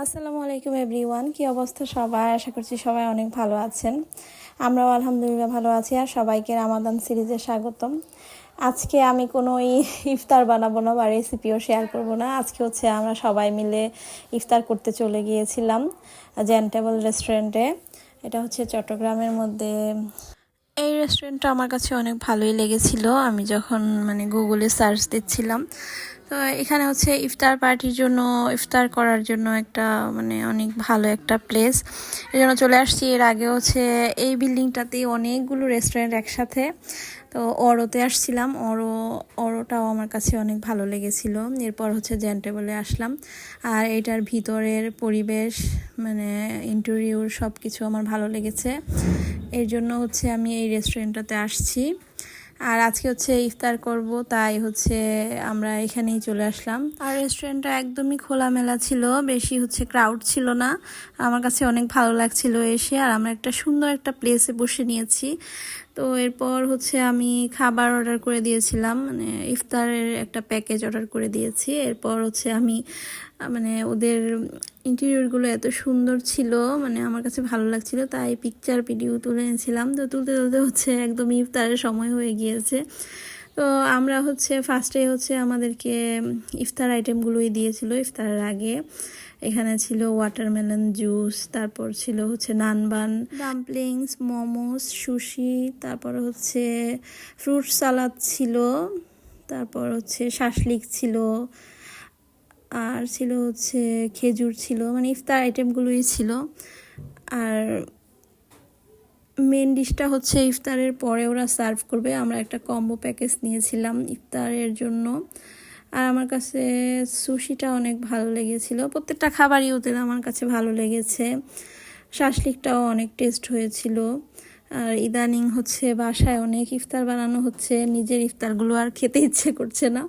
আসসালামু আলাইকুম এভরিওয়ান, কি অবস্থা সবাই? আশা করছি সবাই অনেক ভালো আছেন। আমরাও আলহামদুলিল্লাহ ভালো আছি। আর সবাইকে রামাদান সিরিজে স্বাগতম। আজকে আমি কোনো ইফতার বানাবো না বা রেসিপিও শেয়ার করব না। আজকে হচ্ছে আমরা সবাই মিলে ইফতার করতে চলে গিয়েছিলাম টেবল রেস্টুরেন্টে। এটা হচ্ছে চট্টগ্রামের মধ্যে। এই রেস্টুরেন্টটা আমার কাছে অনেক ভালোই লেগেছিল আমি যখন গুগলে সার্চ দিচ্ছিলাম। তো এখানে হচ্ছে ইফতার পার্টির জন্য, ইফতার করার জন্য একটা অনেক ভালো একটা প্লেস। এই জন্য চলে আসছি। এর আগে হচ্ছে এই বিল্ডিংটাতেই অনেকগুলো রেস্টুরেন্ট একসাথে। তো অরোতে আসছিলাম, অরোটাও আমার কাছে অনেক ভালো লেগেছিল। এরপর হচ্ছে টেবলে আসলাম। আর এটার ভিতরের পরিবেশ ইন্টেরিয়র সব কিছু আমার ভালো লেগেছে। এর জন্য হচ্ছে আমি এই রেস্টুরেন্টটাতে আসছি। আর আজকে হচ্ছে ইফতার করব, তাই হচ্ছে আমরা এখানেই চলে আসলাম। আর রেস্টুরেন্টটা একদমই খোলামেলা ছিল, বেশি হচ্ছে ক্রাউড ছিল না। আমার কাছে অনেক ভালো লাগছিল এসে। আর আমরা একটা সুন্দর একটা প্লেসে বসে নিয়েছি। তো এরপর হচ্ছে আমি খাবার অর্ডার করে দিয়েছিলাম, ইফতারের একটা প্যাকেজ অর্ডার করে দিয়েছি। এরপর হচ্ছে আমি ওদের ইন্টেরিয়রগুলো এত সুন্দর ছিল, আমার কাছে ভালো লাগছিল, তাই পিকচার ভিডিও তুলে এনেছিলাম। তো তুলতে তুলতে হচ্ছে একদম ইফতারের সময় হয়ে গিয়েছে। তো আমরা হচ্ছে ফার্স্টে হচ্ছে আমাদেরকে ইফতার আইটেমগুলোই দিয়েছিল ইফতারের আগে। এখানে ছিল ওয়াটারমেলন জুস, তারপর ছিল হচ্ছে নানবান, ডাম্পলিংস, মোমোস, সুশি, তারপর হচ্ছে ফ্রুট সালাদ ছিল, তারপর হচ্ছে শাসলিক ছিল, আর ছিল হচ্ছে খেজুর ছিল। ইফতার আইটেমগুলোই ছিল। আর মেন ডিশটা হচ্ছে ইফতারের পরে ওরা সার্ভ করবে। আমরা একটা কম্বো প্যাকেজ নিয়েছিলাম ইফতারের জন্য। আর আমার কাছে সুশিটা অনেক ভালো লেগেছিল। প্রত্যেকটা খাবারই ওদের আমার কাছে ভালো লেগেছে। শাসলিকটাও অনেক টেস্ট হয়েছিল। আর ইদানিং হচ্ছে বাসায় অনেক ইফতার বানানো হচ্ছে, নিজের ইফতারগুলো আর খেতে ইচ্ছে করছে না।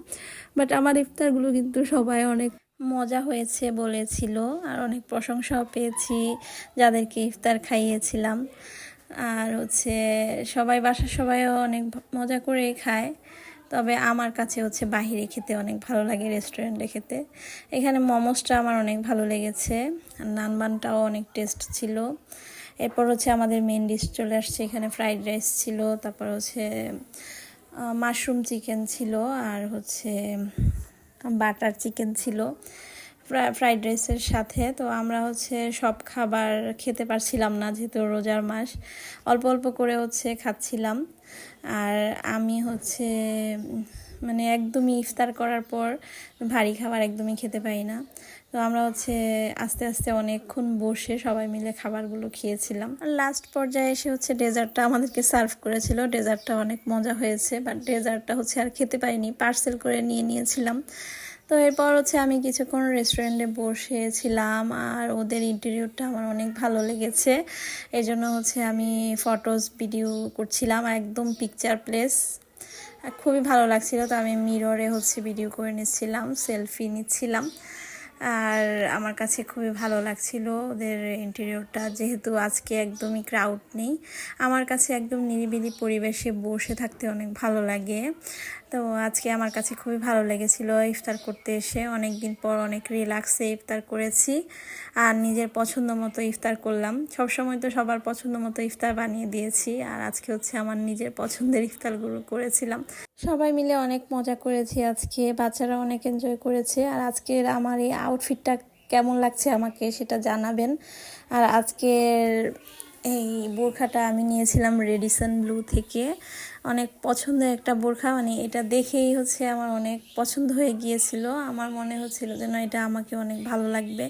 বাট আমার ইফতারগুলো কিন্তু সবাই অনেক মজা হয়েছে বলেছিল। আর অনেক প্রশংসাও পেয়েছি যাদেরকে ইফতার খাইয়েছিলাম। আর হচ্ছে বাসার সবাইও অনেক মজা করে খায়। তবে আমার কাছে হচ্ছে বাহিরে খেতে অনেক ভালো লাগে, রেস্টুরেন্টে খেতে। এখানে মোমোসটা আমার অনেক ভালো লেগেছে, আর নানবানটাও অনেক টেস্ট ছিল। এরপর হচ্ছে আমাদের মেন ডিশ চলে আসছে। এখানে ফ্রাইড রাইস ছিল, তারপর হচ্ছে মাশরুম চিকেন ছিল, আর হচ্ছে বাটার চিকেন ছিল ফ্রাইড রাইসের সাথে। তো আমরা হচ্ছে সব খাবার খেতে পারছিলাম না, যেহেতু রোজার মাস। অল্প অল্প করে হচ্ছে খাচ্ছিলাম। আর আমি হচ্ছে একদমই ইফতার করার পর ভারী খাবার একদমই খেতে পারি না। তো আমরা হচ্ছে আস্তে আস্তে অনেকক্ষণ বসে সবাই মিলে খাবারগুলো খেয়েছিলাম। আর লাস্ট পর্যায়ে এসে হচ্ছে ডেজার্টটা আমাদেরকে সার্ভ করেছিল। ডেজার্টটা অনেক মজা হয়েছে, বাট ডেজার্টটা হচ্ছে আর খেতে পারিনি, পার্সেল করে নিয়েছিলাম। তো এরপর হচ্ছে আমি কিছুক্ষণ রেস্টুরেন্টে বসেছিলাম। আর ওদের ইন্টেরিয়রটা আমার অনেক ভালো লেগেছে। এই জন্য হচ্ছে আমি ফটোস ভিডিও করছিলাম, একদম পিকচার প্লেস, খুবই ভালো লাগছিল। তো আমি মিররে হচ্ছে ভিডিও করে নিচ্ছিলাম, সেলফি নিচ্ছিলাম। আর আমার কাছে খুবই ভালো লাগছিল ওদের ইন্টেরিয়রটা, যেহেতু আজকে একদমই ক্রাউড নেই। আমার কাছে একদম নিরিবিলি পরিবেশে বসে থাকতে অনেক ভালো লাগে। তো আজকে আমার কাছে খুবই ভালো লেগেছিল ইফতার করতে এসে। অনেক দিন পর অনেক রিল্যাক্সে ইফতার করেছি আর নিজের পছন্দ মতো ইফতার করলাম। সবসময় তো সবার পছন্দ মতো ইফতার বানিয়ে দিয়েছি, আর আজকে হচ্ছে আমার নিজের পছন্দের ইফতারগুলো করেছিলাম। সবাই মিলে অনেক মজা করেছি আজকে, বাচ্চারা অনেক এনজয় করেছে। আর আজকের আমার এই আউটফিটটা কেমন লাগছে আমাকে সেটা জানাবেন। আর আজকের এই বোরখাটা আমি নিয়েছিলাম রেডিসন ব্লু থেকে। অনেক পছন্দের একটা বোরখা, এটা দেখেই হচ্ছে আমার অনেক পছন্দ হয়ে গিয়েছিল। আমার মনে হচ্ছিল যেন এটা আমাকে অনেক ভালো লাগবে,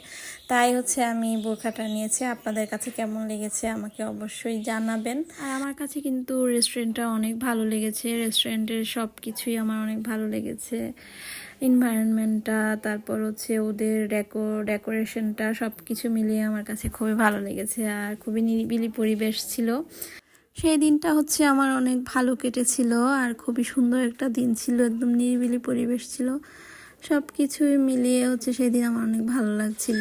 তাই হচ্ছে আমি বোরখাটা নিয়েছি। আপনাদের কাছে কেমন লেগেছে আমাকে অবশ্যই জানাবেন। আর আমার কাছে কিন্তু রেস্টুরেন্টটা অনেক ভালো লেগেছে। রেস্টুরেন্টের সব কিছুই আমার অনেক ভালো লেগেছে, এনভায়রনমেন্টটা, তারপর হচ্ছে ওদের ডেকোরেশনটা, সব কিছু মিলিয়ে আমার কাছে খুবই ভালো লেগেছে। আর খুবই নিরিবিলি পরিবেশ ছিল। সেই দিনটা হচ্ছে আমার অনেক ভালো কেটেছিল, আর খুবই সুন্দর একটা দিন ছিল, একদম নিরিবিলি পরিবেশ ছিল। সব কিছুই মিলিয়ে হচ্ছে সেই দিন আমার অনেক ভালো লাগছিল।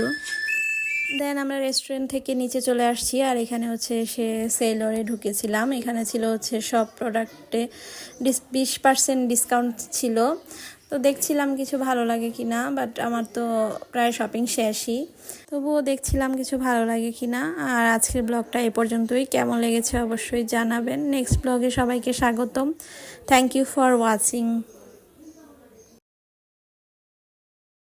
দেন আমরা রেস্টুরেন্ট থেকে নিচে চলে আসছি। আর এখানে হচ্ছে সেলরে ঢুকেছিলাম। এখানে ছিল হচ্ছে সব প্রোডাক্টে 20% ডিসকাউন্ট ছিল। তো দেখছিলাম কিছু ভালো লাগে কি না, বাট আমার তো প্রায় শপিং শেষই, তবুও দেখছিলাম কিছু ভালো লাগে কি না। আর আজকের ব্লগটা এ পর্যন্তই, কেমন লেগেছে অবশ্যই জানাবেন। নেক্সট ব্লগে সবাইকে স্বাগতম। Thank you for watching.